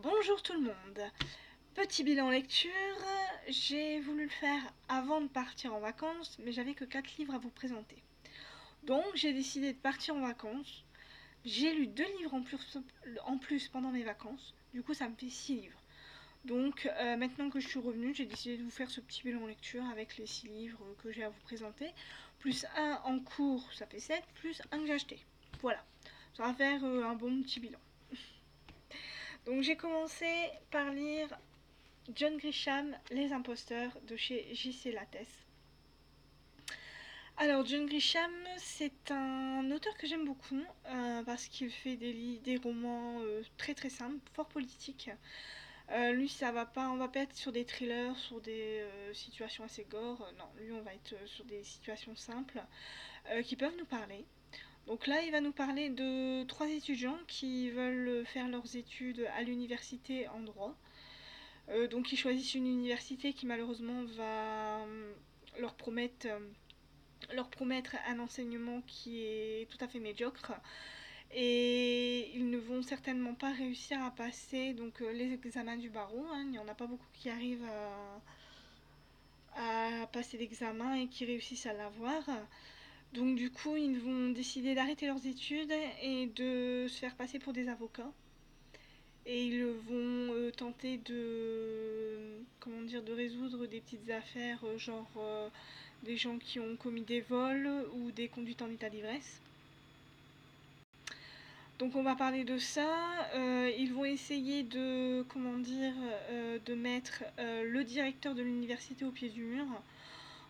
Bonjour tout le monde. Petit bilan lecture, j'ai voulu le faire avant de partir en vacances, mais j'avais que 4 livres à vous présenter. Donc j'ai décidé de partir en vacances. J'ai lu 2 livres en plus pendant mes vacances, du coup ça me fait 6 livres. Donc maintenant que je suis revenue, j'ai décidé de vous faire ce petit bilan lecture avec les 6 livres que j'ai à vous présenter, plus un en cours, ça fait 7, plus un que j'ai acheté. Voilà, ça va faire un bon petit bilan. Donc j'ai commencé par lire John Grisham, Les Imposteurs de chez J.C. Lattès. Alors John Grisham, c'est un auteur que j'aime beaucoup parce qu'il fait des romans très très simples, fort politiques. Lui, ça va pas, on va pas être sur des thrillers, sur des situations assez gore. Non, lui, on va être sur des situations simples qui peuvent nous parler. Donc là, il va nous parler de 3 étudiants qui veulent faire leurs études à l'université en droit. Donc ils choisissent une université qui malheureusement va leur promettre un enseignement qui est tout à fait médiocre et ils ne vont certainement pas réussir à passer les examens du barreau, hein. Il n'y en a pas beaucoup qui arrivent à passer l'examen et qui réussissent à l'avoir. Donc du coup ils vont décider d'arrêter leurs études et de se faire passer pour des avocats. Et ils vont tenter de résoudre des petites affaires, des gens qui ont commis des vols ou des conduites en état d'ivresse. Donc on va parler de ça. Ils vont essayer de mettre le directeur de l'université au pied du mur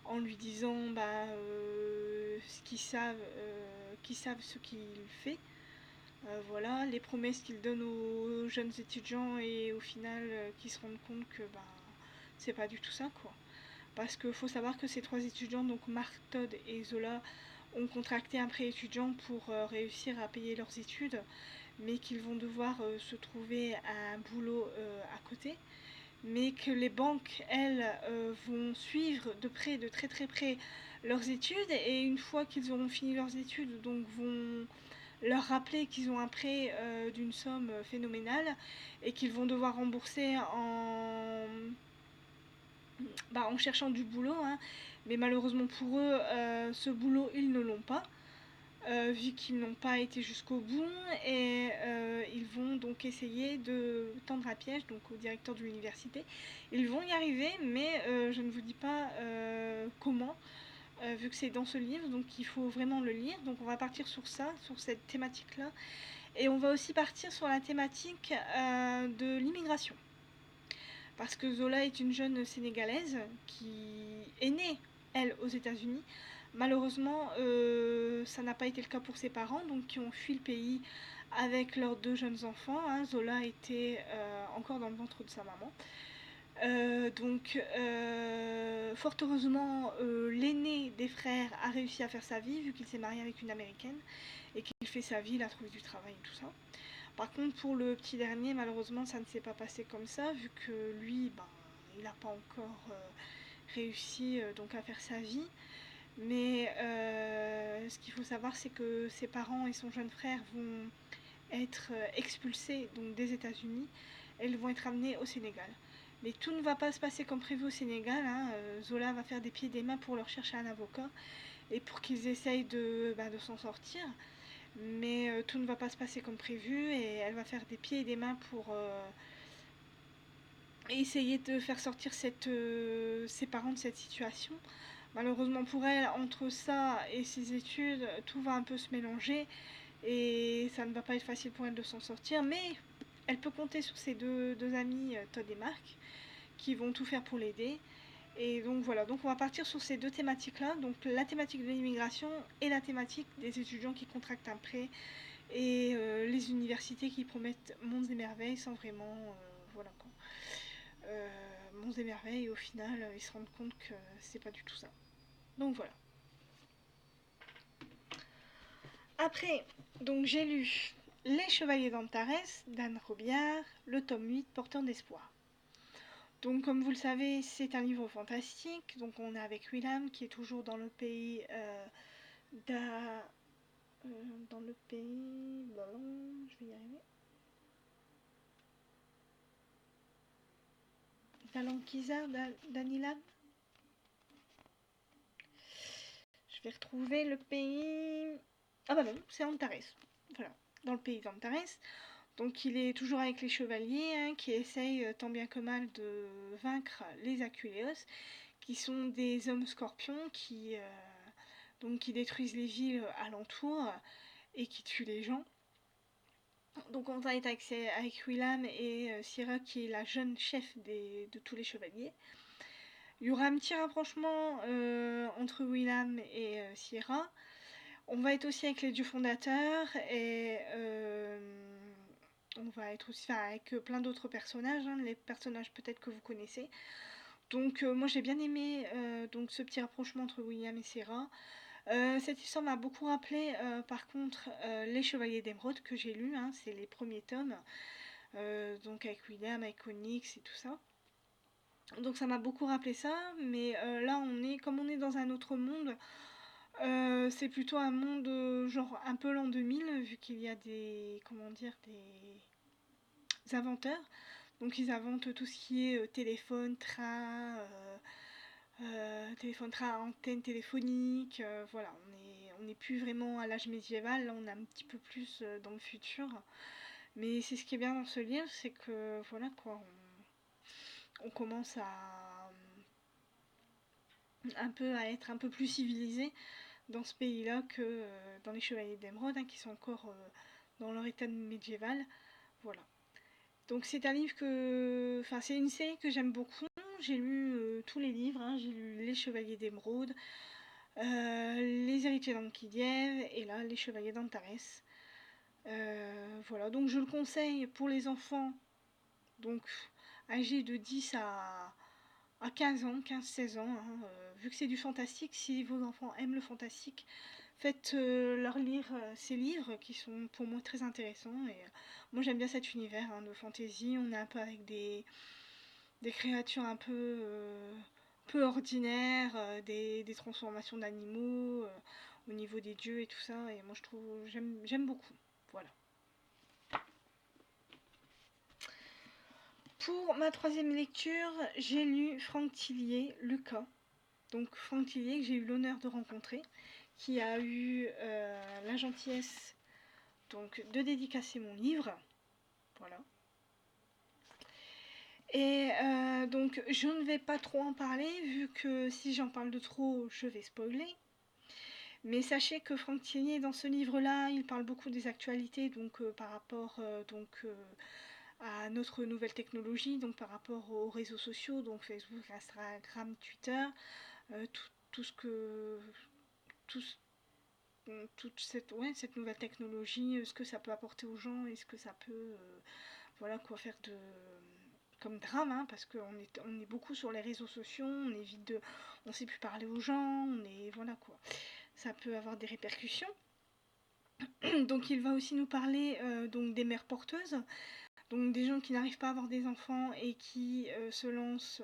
en lui disant qu'ils savent ce qu'il fait. Voilà, les promesses qu'ils donnent aux jeunes étudiants et au final qu'ils se rendent compte que c'est pas du tout ça quoi. Parce qu'il faut savoir que ces 3 étudiants, donc Mark, Todd et Zola, ont contracté un prêt étudiant pour réussir à payer leurs études, mais qu'ils vont devoir se trouver un boulot à côté, mais que les banques, elles, vont suivre de près, de très très près, leurs études, et une fois qu'ils auront fini leurs études, donc vont leur rappeler qu'ils ont un prêt d'une somme phénoménale et qu'ils vont devoir rembourser en cherchant du boulot, hein. Mais malheureusement pour eux, ce boulot, ils ne l'ont pas, vu qu'ils n'ont pas été jusqu'au bout, et ils vont donc essayer de tendre un piège donc, au directeur de l'université. Ils vont y arriver, mais je ne vous dis pas comment, vu que c'est dans ce livre, donc il faut vraiment le lire. Donc on va partir sur ça, sur cette thématique-là. Et on va aussi partir sur la thématique de l'immigration. Parce que Zola est une jeune Sénégalaise qui est née, elle, aux États-Unis. Malheureusement, ça n'a pas été le cas pour ses parents, donc qui ont fui le pays avec leurs 2 jeunes enfants, hein. Zola était encore dans le ventre de sa maman. Fort heureusement, l'aîné des frères a réussi à faire sa vie, vu qu'il s'est marié avec une américaine, et qu'il fait sa vie, il a trouvé du travail et tout ça. Par contre, pour le petit dernier, malheureusement, ça ne s'est pas passé comme ça, vu que lui, il n'a pas encore réussi à faire sa vie. Mais ce qu'il faut savoir, c'est que ses parents et son jeune frère vont être expulsés des États-Unis et ils vont être amenés au Sénégal. Mais tout ne va pas se passer comme prévu au Sénégal, hein. Zola va faire des pieds et des mains pour leur chercher un avocat et pour qu'ils essayent de s'en sortir. Mais tout ne va pas se passer comme prévu et elle va faire des pieds et des mains pour essayer de faire sortir ses parents de cette situation. Malheureusement pour elle, entre ça et ses études, tout va un peu se mélanger et ça ne va pas être facile pour elle de s'en sortir, mais elle peut compter sur ses deux amis, Todd et Mark, qui vont tout faire pour l'aider. Et donc voilà, donc on va partir sur ces 2 thématiques-là, donc la thématique de l'immigration et la thématique des étudiants qui contractent un prêt et les universités qui promettent monts et merveilles sans vraiment, voilà quoi. Monts et merveilles, et au final, ils se rendent compte que c'est pas du tout ça. Donc voilà. Après, donc j'ai lu Les Chevaliers d'Antares d'Anne Robillard, le tome 8, Porteur d'espoir. Donc comme vous le savez, c'est un livre fantastique. Donc on est avec William qui est toujours dans le pays dans le pays... je vais y arriver. Dall'Anquisa, d'Anilan. Je vais retrouver le pays. Ah bah non, c'est Antares. Voilà, dans le pays d'Antares. Donc il est toujours avec les chevaliers hein, qui essayent tant bien que mal de vaincre les Aculeos, qui sont des hommes scorpions qui détruisent les villes alentours et qui tuent les gens. Donc on va être avec Willam et Syrah qui est la jeune chef de tous les chevaliers. Il y aura un petit rapprochement entre Willam et Syrah. On va être aussi avec les dieux fondateurs et on va être aussi avec plein d'autres personnages, hein, les personnages peut-être que vous connaissez. Donc moi j'ai bien aimé donc ce petit rapprochement entre William et Syrah. Cette histoire m'a beaucoup rappelé par contre Les Chevaliers d'Émeraude que j'ai lu, hein, c'est les premiers tomes, donc avec William, avec Onyx et tout ça. Donc ça m'a beaucoup rappelé ça, mais là comme on est dans un autre monde, c'est plutôt un monde genre un peu l'an 2000 vu qu'il y a des inventeurs. Donc ils inventent tout ce qui est téléphone, train, antenne téléphonique. Voilà, on n'est plus vraiment à l'âge médiéval, là on est un petit peu plus dans le futur. Mais c'est ce qui est bien dans ce livre, c'est que voilà quoi, on commence à être un peu plus civilisé dans ce pays-là que dans les Chevaliers d'Émeraude, hein, qui sont encore dans leur état médiéval. Voilà. Donc c'est un livre enfin c'est une série que j'aime beaucoup. J'ai lu tous les livres, hein. J'ai lu Les Chevaliers d'Émeraude, Les Héritiers d'Anquidiev et là Les Chevaliers d'Antares. Voilà, donc je le conseille pour les enfants, donc âgés de 10 à 15 ans, 15-16 ans, hein, vu que c'est du fantastique, si vos enfants aiment le fantastique, faites leur lire ces livres qui sont pour moi très intéressants. Et moi j'aime bien cet univers hein, de fantasy. On est un peu avec des créatures un peu ordinaires, des transformations d'animaux au niveau des dieux et tout ça. Et moi j'aime beaucoup. Voilà. Pour ma troisième lecture, j'ai lu Franck Tillier, Lucas. Donc Franck Tillier que j'ai eu l'honneur de rencontrer, qui a eu la gentillesse donc de dédicacer mon livre. Voilà. Et donc je ne vais pas trop en parler vu que si j'en parle de trop, je vais spoiler. Mais sachez que Franck Tillier dans ce livre-là, il parle beaucoup des actualités donc par rapport à notre nouvelle technologie, donc par rapport aux réseaux sociaux, donc Facebook, Instagram, Twitter, tout ce que tout, toute cette nouvelle technologie, ce que ça peut apporter aux gens et ce que ça peut voilà quoi faire comme drame, hein, parce on est beaucoup sur les réseaux sociaux, on sait plus parler aux gens, voilà quoi, ça peut avoir des répercussions. Donc il va aussi nous parler donc des mères porteuses, donc des gens qui n'arrivent pas à avoir des enfants et qui se lancent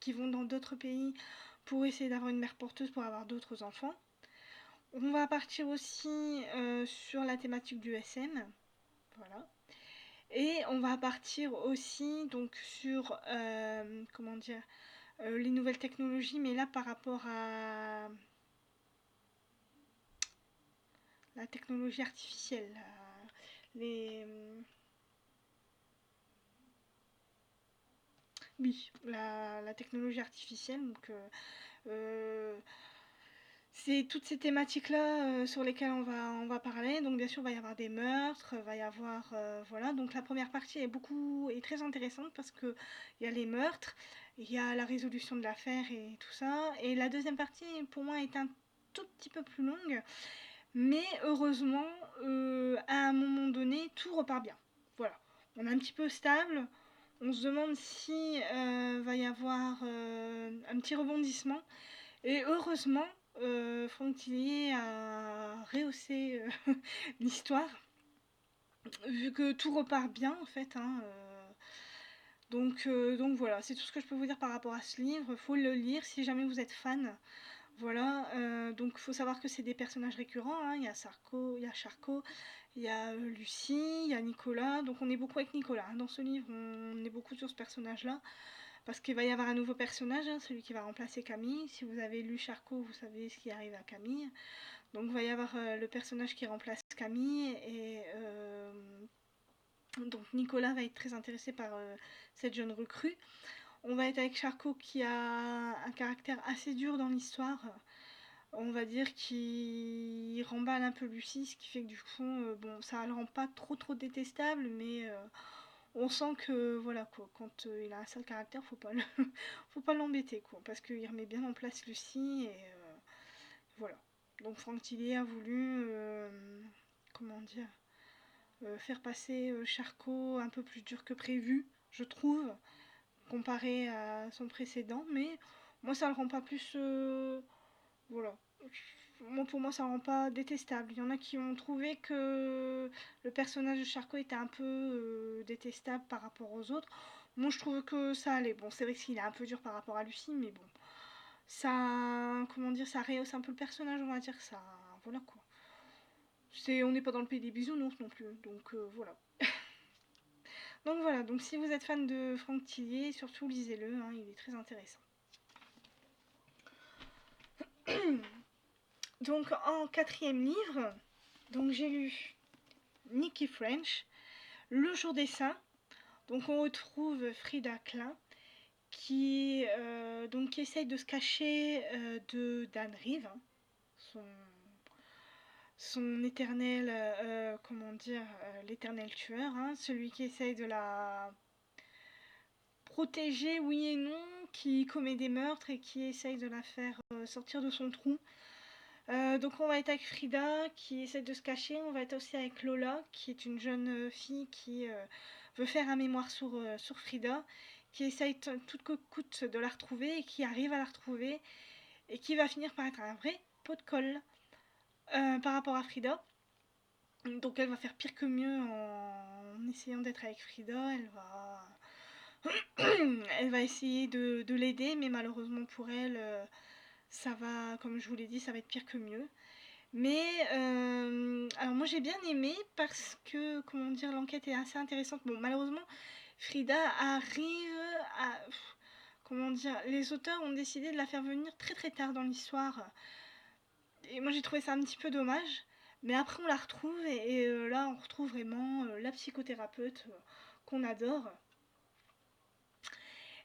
qui vont dans d'autres pays pour essayer d'avoir une mère porteuse pour avoir d'autres enfants. On va partir aussi sur la thématique du SM, voilà. Et on va partir aussi donc sur comment dire les nouvelles technologies, mais là par rapport à la technologie artificielle, les oui, la technologie artificielle, donc c'est toutes ces thématiques-là sur lesquelles on va parler. Donc bien sûr, il va y avoir des meurtres, il va y avoir voilà. Donc la première partie est très intéressante parce que il y a les meurtres, il y a la résolution de l'affaire et tout ça. Et la deuxième partie, pour moi, est un tout petit peu plus longue, mais heureusement, à un moment donné, tout repart bien. Voilà, on est un petit peu stable. On se demande si va y avoir un petit rebondissement. Et heureusement, Franck Tillier a rehaussé l'histoire, vu que tout repart bien en fait. Hein, donc voilà, c'est tout ce que je peux vous dire par rapport à ce livre. Faut le lire si jamais vous êtes fan. Voilà, donc il faut savoir que c'est des personnages récurrents. Hein. Il y a Sarko, il y a Charcot, Il y a Lucie, il y a Nicolas, donc on est beaucoup avec Nicolas. Hein. Dans ce livre, on est beaucoup sur ce personnage-là, parce qu'il va y avoir un nouveau personnage, hein, celui qui va remplacer Camille. Si vous avez lu Charcot, vous savez ce qui arrive à Camille. Donc il va y avoir le personnage qui remplace Camille, et donc Nicolas va être très intéressé par cette jeune recrue. On va être avec Charcot qui a un caractère assez dur dans l'histoire. On va dire qu'il remballe un peu Lucie, ce qui fait que du coup, bon, ça le rend pas trop détestable, mais on sent que voilà quoi, quand il a un sale caractère, faut pas l'embêter quoi, parce qu'il remet bien en place Lucie et voilà. Donc Franck Tillier a voulu, comment dire, faire passer Charcot un peu plus dur que prévu, je trouve, comparé à son précédent, mais moi ça le rend pas plus, voilà. Moi, pour moi, ça rend pas détestable. Il y en a qui ont trouvé que le personnage de Charcot était un peu détestable par rapport aux autres. Moi, je trouve que ça allait. Bon, c'est vrai qu'il est un peu dur par rapport à Lucie, mais bon, ça, comment dire, ça rehausse un peu le personnage, on va dire ça. Voilà quoi. On n'est pas dans le pays des bisounours non plus, donc voilà. Donc voilà, donc si vous êtes fan de Franck Tillier, surtout lisez-le, hein, il est très intéressant. Donc en quatrième livre, donc j'ai lu Nicky French, Le jour des saints. Donc on retrouve Frida Klein qui essaye de se cacher de Dan Reeve, hein, son éternel, comment dire, l'éternel tueur, hein, celui qui essaye de la protéger, oui et non, qui commet des meurtres et qui essaye de la faire sortir de son trou. Donc on va être avec Frida qui essaie de se cacher, on va être aussi avec Lola qui est une jeune fille qui veut faire un mémoire sur Frida, qui essaye tout coûte de la retrouver et qui arrive à la retrouver et qui va finir par être un vrai pot de colle par rapport à Frida. Donc elle va faire pire que mieux en essayant d'être avec Frida, elle va essayer de l'aider, mais malheureusement pour elle, ça va, comme je vous l'ai dit, ça va être pire que mieux. Mais alors moi j'ai bien aimé parce que comment dire, l'enquête est assez intéressante. Bon, malheureusement Frida arrive à, comment dire, les auteurs ont décidé de la faire venir très tard dans l'histoire et moi j'ai trouvé ça un petit peu dommage. Mais après on la retrouve et là on retrouve vraiment la psychothérapeute qu'on adore.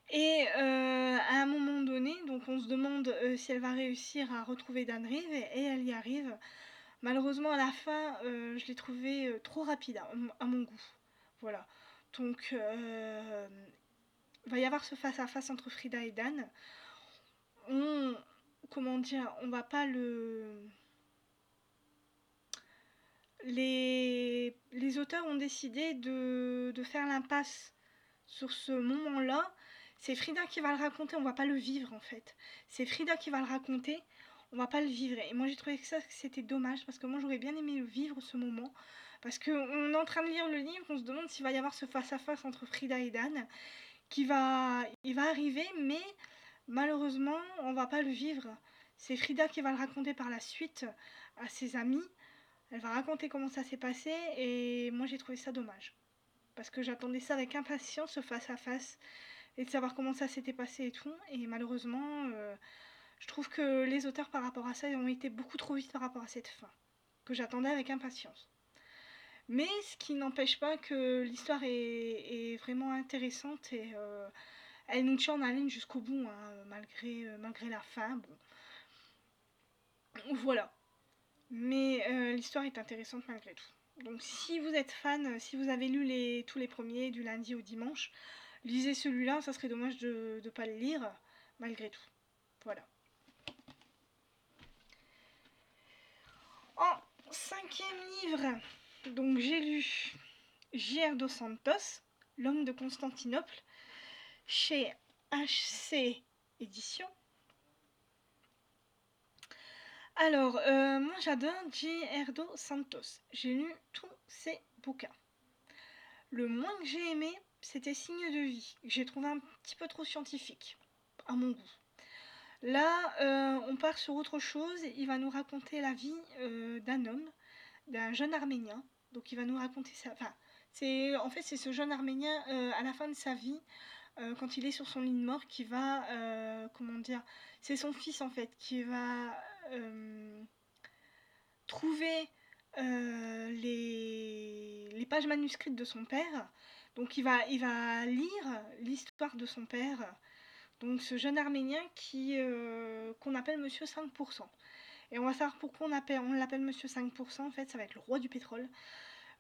Et à un moment donné, donc on se demande si elle va réussir à retrouver Dan Reeve et elle y arrive. Malheureusement, à la fin, je l'ai trouvé trop rapide à mon goût. Voilà. Donc, il va y avoir ce face-à-face entre Frida et Dan. Comment dire, on va pas le... Les auteurs ont décidé de faire l'impasse sur ce moment-là. C'est Frida qui va le raconter, on va pas le vivre en fait. C'est Frida qui va le raconter, on va pas le vivre. Et moi j'ai trouvé que c'était dommage parce que moi j'aurais bien aimé le vivre ce moment. Parce qu'on est en train de lire le livre, on se demande s'il va y avoir ce face-à-face entre Frida et Dan il va arriver, mais malheureusement on va pas le vivre. C'est Frida qui va le raconter par la suite à ses amis. Elle va raconter comment ça s'est passé et moi j'ai trouvé ça dommage. Parce que j'attendais ça avec impatience, ce face-à-face, et de savoir comment ça s'était passé et tout. Et malheureusement, je trouve que les auteurs par rapport à ça ont été beaucoup trop vite par rapport à cette fin, que j'attendais avec impatience. Mais ce qui n'empêche pas que l'histoire est vraiment intéressante et elle nous tient en haleine jusqu'au bout, hein, malgré la fin. Bon. Voilà. Mais l'histoire est intéressante malgré tout. Donc si vous êtes fan, si vous avez lu tous les premiers du lundi au dimanche, lisez celui-là, ça serait dommage de ne pas le lire, malgré tout. Voilà. En cinquième livre, donc j'ai lu J.R. dos Santos, L'homme de Constantinople, chez HC Éditions. Alors, moi j'adore J.R. dos Santos. J'ai lu tous ses bouquins. Le moins que j'ai aimé, c'était Signe de vie. J'ai trouvé un petit peu trop scientifique, à mon goût. Là, on part sur autre chose. Il va nous raconter la vie d'un homme, d'un jeune Arménien, Donc il va nous raconter ça. Enfin, en fait, c'est ce jeune Arménien à la fin de sa vie, quand il est sur son lit de mort, qui va, comment dire, c'est son fils en fait, qui va trouver les pages manuscrites de son père. Donc il va lire l'histoire de son père. Donc ce jeune Arménien qu'on appelle Monsieur 5%. Et on va savoir pourquoi on l'appelle Monsieur 5%. En fait, ça va être le roi du pétrole.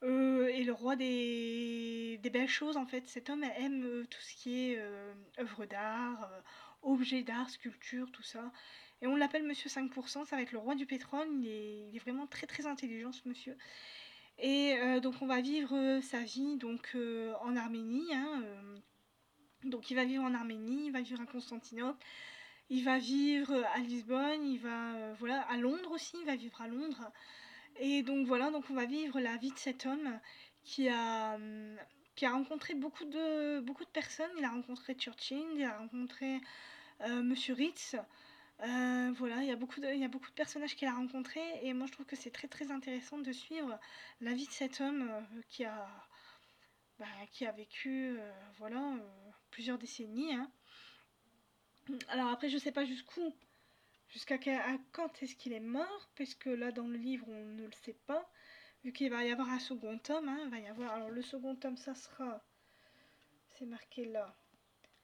Et le roi des belles choses, en fait. Cet homme aime tout ce qui est œuvres d'art, objets d'art, sculpture, tout ça. Et on l'appelle Monsieur 5%, ça va être le roi du pétrole. Il est vraiment très très intelligent, ce monsieur. Et donc on va vivre sa vie donc, en Arménie. Hein, donc il va vivre en Arménie, il va vivre à Constantinople, il va vivre à Lisbonne, il va voilà, à Londres aussi, il va vivre à Londres. Et donc voilà, donc on va vivre la vie de cet homme qui a, qui a rencontré beaucoup de personnes. Il a rencontré Churchill, il a rencontré Monsieur Ritz. Voilà, il y a beaucoup de personnages qu'il a rencontrés et moi je trouve que c'est très très intéressant de suivre la vie de cet homme qui a vécu voilà, plusieurs décennies. Hein. Alors après je sais pas jusqu'à quand est-ce qu'il est mort, puisque là dans le livre on ne le sait pas, vu qu'il va y avoir un second tome. Hein, va y avoir, alors le second tome ça sera, c'est marqué là,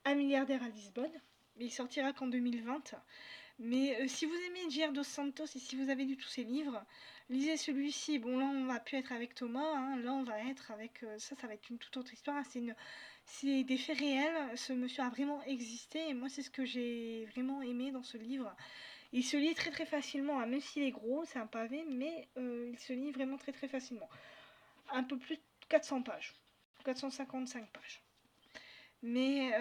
Un milliardaire à Lisbonne, mais il sortira qu'en 2020. Mais si vous aimez J.R. Dos Santos et si vous avez lu tous ses livres, lisez celui-ci. Bon, là, on va plus être avec Thomas. Hein, là, on va être avec... ça va être une toute autre histoire. Hein, c'est des faits réels. Ce monsieur a vraiment existé. Et moi, c'est ce que j'ai vraiment aimé dans ce livre. Il se lit très très facilement. Hein, même s'il est gros, c'est un pavé. Mais il se lit vraiment très très facilement. Un peu plus de 400 pages. 455 pages. Mais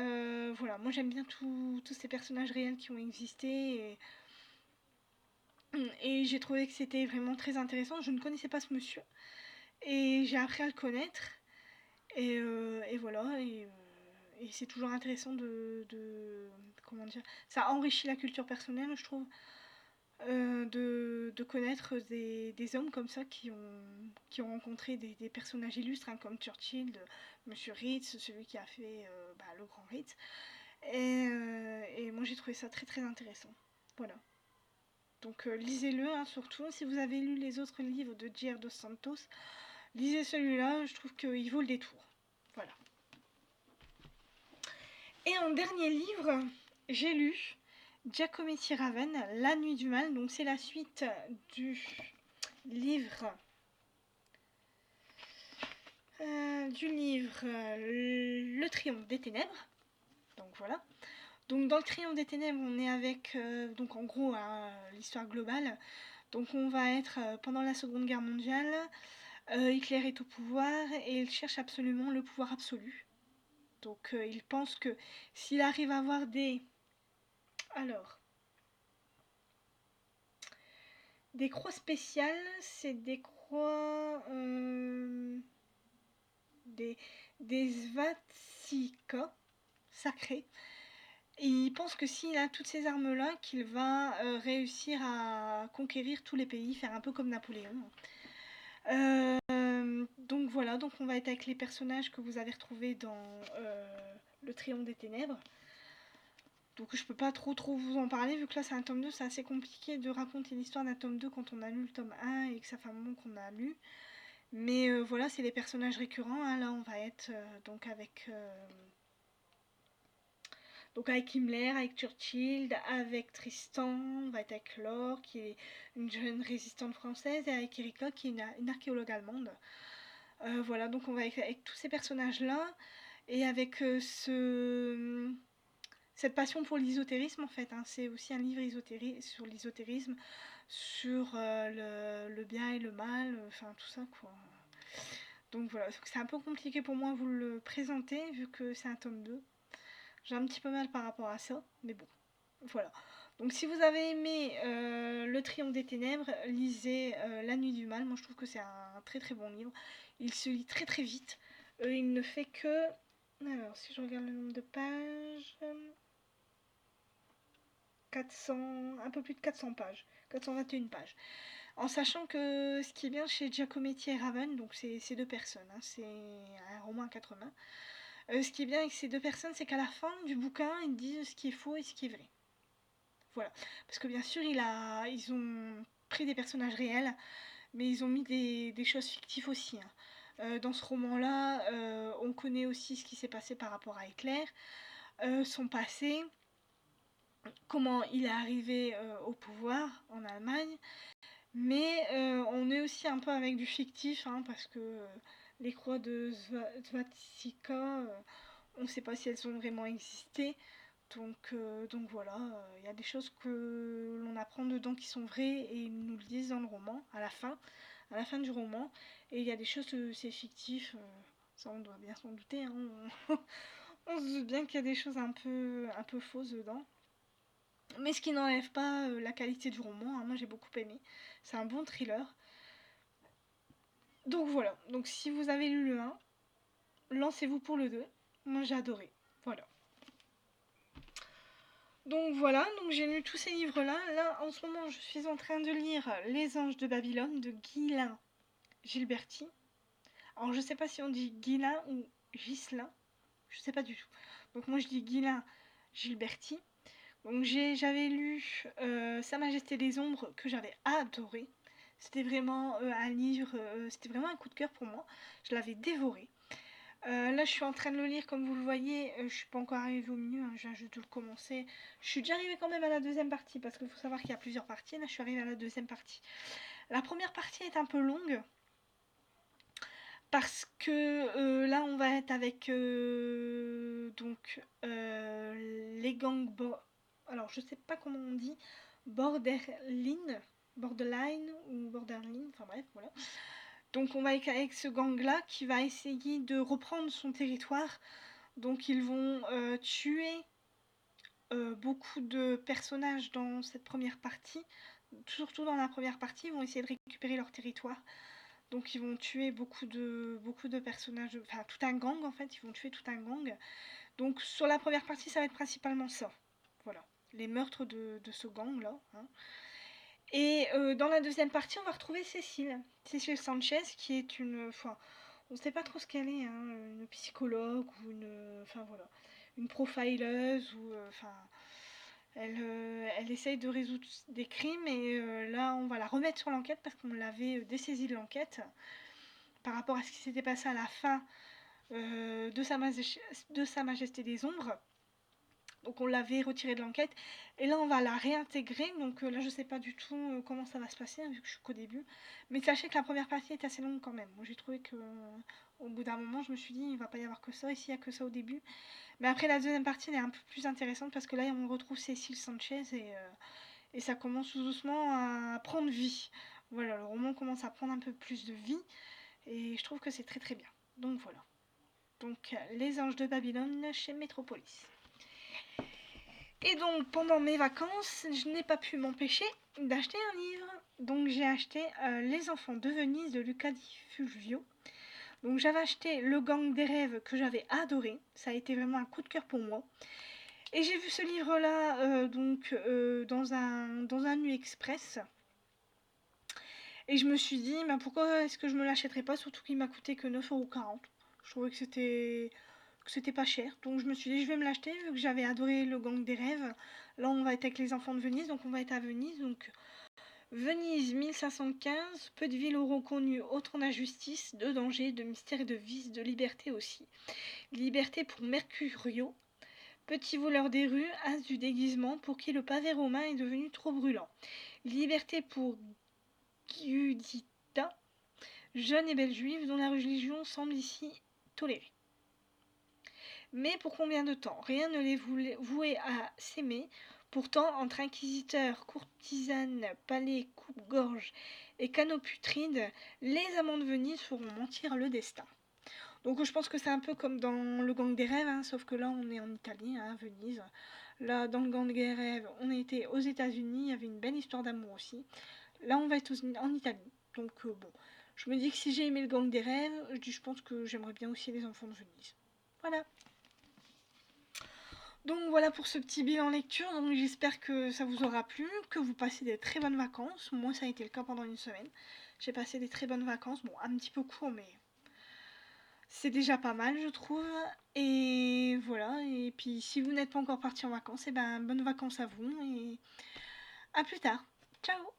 voilà, moi j'aime bien tous ces personnages réels qui ont existé et j'ai trouvé que c'était vraiment très intéressant. Je ne connaissais pas ce monsieur et j'ai appris à le connaître et voilà, et c'est toujours intéressant comment dire, ça enrichit la culture personnelle, je trouve, de connaître des hommes comme ça qui ont rencontré des personnages illustres, hein, comme Churchill, Monsieur Ritz, celui qui a fait le Grand Ritz. Et moi j'ai trouvé ça très très intéressant. Voilà. Donc lisez-le, hein, surtout. Si vous avez lu les autres livres de J.R. Dos Santos, lisez celui-là, je trouve qu'il vaut le détour. Voilà. Et en dernier livre, j'ai lu Giacometti Raven, La Nuit du Mal. Donc c'est la suite du livre Le Triomphe des Ténèbres. Donc voilà. Donc dans le Triomphe des Ténèbres, on est avec, donc en gros, l'histoire globale. Donc on va être pendant la Seconde Guerre mondiale, Hitler est au pouvoir et il cherche absolument le pouvoir absolu. Donc il pense que s'il arrive à avoir des croix spéciales, c'est des croix... des svatsika sacrés. Et il pense que s'il a toutes ces armes-là, qu'il va réussir à conquérir tous les pays, faire un peu comme Napoléon. Donc voilà, donc on va être avec les personnages que vous avez retrouvés dans Le Triomphe des Ténèbres. Donc je peux pas trop vous en parler, vu que là c'est un tome 2, c'est assez compliqué de raconter l'histoire d'un tome 2 quand on a lu le tome 1 et que ça fait un moment qu'on a lu. Mais voilà, c'est les personnages récurrents. Hein. Là on va être donc avec Himmler, avec Churchill, avec Tristan, on va être avec Laure, qui est une jeune résistante française, et avec Erika, qui est une archéologue allemande. Voilà, donc on va avec tous ces personnages-là, et avec cette passion pour l'ésotérisme, en fait. Hein. C'est aussi un livre sur l'ésotérisme, sur le bien et le mal, enfin tout ça, quoi. Donc voilà, c'est un peu compliqué pour moi de vous le présenter, vu que c'est un tome 2. J'ai un petit peu mal par rapport à ça, mais bon, voilà. Donc si vous avez aimé Le Triomphe des Ténèbres, lisez La Nuit du Mal. Moi je trouve que c'est un très très bon livre. Il se lit très très vite. Il ne fait que... Alors si je regarde le nombre de pages... 400, un peu plus de 400 pages. 421 pages. En sachant que ce qui est bien chez Giacometti et Raven, donc c'est ces deux personnes, hein, c'est un roman à quatre mains. Ce qui est bien avec ces deux personnes, c'est qu'à la fin du bouquin, ils disent ce qui est faux et ce qui est vrai. Voilà. Parce que bien sûr, ils ont pris des personnages réels, mais ils ont mis des choses fictives aussi, hein. Dans ce roman-là, on connaît aussi ce qui s'est passé par rapport à Hitler, son passé, comment il est arrivé au pouvoir en Allemagne, mais on est aussi un peu avec du fictif, hein, parce que les croix de Swatika, on ne sait pas si elles ont vraiment existé. Donc voilà, il y a des choses que l'on apprend dedans qui sont vraies et ils nous le disent dans le roman, à la fin du roman. Et il y a des choses, c'est fictif, ça on doit bien s'en douter, hein, on se doute bien qu'il y a des choses un peu fausses dedans. Mais ce qui n'enlève pas la qualité du roman, hein, moi j'ai beaucoup aimé. C'est un bon thriller. Donc voilà, donc si vous avez lu le 1, lancez-vous pour le 2. Moi j'ai adoré. Voilà. Donc voilà, donc j'ai lu tous ces livres-là. Là, en ce moment, je suis en train de lire Les Anges de Babylone de Ghislain Gilberti. Alors, je sais pas si on dit Ghislain ou Ghislain, je sais pas du tout. Donc moi, je dis Ghislain Gilberti. Donc j'avais lu Sa Majesté des Ombres que j'avais adoré. C'était vraiment un livre, c'était vraiment un coup de cœur pour moi. Je l'avais dévoré. Là, je suis en train de le lire, comme vous le voyez. Je suis pas encore arrivée au milieu, hein, je viens juste de le commencer. Je suis déjà arrivée quand même à la deuxième partie, parce qu'il faut savoir qu'il y a plusieurs parties. Là, je suis arrivée à la deuxième partie. La première partie est un peu longue, parce que là, on va être avec les gangs. Alors, je sais pas comment on dit. Borderline, Borderline ou Borderline, enfin bref, voilà. Donc on va être avec ce gang-là qui va essayer de reprendre son territoire. Donc ils vont tuer beaucoup de personnages dans cette première partie. Surtout dans la première partie, ils vont essayer de récupérer leur territoire. Donc ils vont tuer beaucoup de personnages, enfin tout un gang en fait, ils vont tuer tout un gang. Donc sur la première partie, ça va être principalement ça. Voilà, les meurtres de ce gang-là, hein. Et dans la deuxième partie, on va retrouver Cécile. Cécile Sanchez, qui est une... Enfin, on ne sait pas trop ce qu'elle est, hein, une psychologue ou une... Enfin voilà, une profileuse ou... Enfin, elle essaye de résoudre des crimes et là, on va la remettre sur l'enquête parce qu'on l'avait dessaisi de l'enquête par rapport à ce qui s'était passé à la fin de Sa Majesté des Ombres. Donc on l'avait retirée de l'enquête. Et là on va la réintégrer. Donc là je sais pas du tout comment ça va se passer, hein, vu que je suis qu'au début. Mais sachez que la première partie est assez longue quand même. Moi j'ai trouvé que au bout d'un moment je me suis dit il va pas y avoir que ça. Ici il y a que ça au début. Mais après la deuxième partie elle est un peu plus intéressante parce que là on retrouve Cécile Sanchez et ça commence tout doucement à prendre vie. Voilà, le roman commence à prendre un peu plus de vie. Et je trouve que c'est très très bien. Donc voilà. Donc Les Anges de Babylone chez Metropolis. Et donc pendant mes vacances, je n'ai pas pu m'empêcher d'acheter un livre. Donc j'ai acheté Les Enfants de Venise de Luca Di Fulvio. Donc j'avais acheté Le Gang des Rêves que j'avais adoré. Ça a été vraiment un coup de cœur pour moi. Et j'ai vu ce livre-là dans un Nu Express. Et je me suis dit, bah, pourquoi est-ce que je me l'achèterais pas, surtout qu'il m'a coûté que 9,40 €. Je trouvais que c'était pas cher. Donc je me suis dit, je vais me l'acheter, vu que j'avais adoré Le Gang des Rêves. Là, on va être avec les enfants de Venise, donc on va être à Venise. Donc Venise 1515, peu de villes auront connu autant d'injustice, de danger, de mystère et de vice, de liberté aussi. Liberté pour Mercurio, petit voleur des rues, as du déguisement, pour qui le pavé romain est devenu trop brûlant. Liberté pour Giudita, jeune et belle juive dont la religion semble ici tolérée. Mais pour combien de temps? Rien ne les vouait à s'aimer. Pourtant, entre inquisiteurs, courtisanes, palais, coupe-gorge et canaux putrides, les amants de Venise feront mentir le destin. Donc je pense que c'est un peu comme dans Le Gang des Rêves, hein, sauf que là on est en Italie, hein, à Venise. Là, dans Le Gang des Rêves, on était aux États-Unis, il y avait une belle histoire d'amour aussi. Là, on va être en Italie. Donc bon, je me dis que si j'ai aimé Le Gang des Rêves, je pense que j'aimerais bien aussi Les Enfants de Venise. Voilà. Donc voilà pour ce petit bilan lecture, donc j'espère que ça vous aura plu, que vous passez des très bonnes vacances. Moi ça a été le cas pendant une semaine. J'ai passé des très bonnes vacances, bon un petit peu court mais c'est déjà pas mal je trouve. Et voilà, et puis si vous n'êtes pas encore parti en vacances, et ben bonnes vacances à vous et à plus tard. Ciao.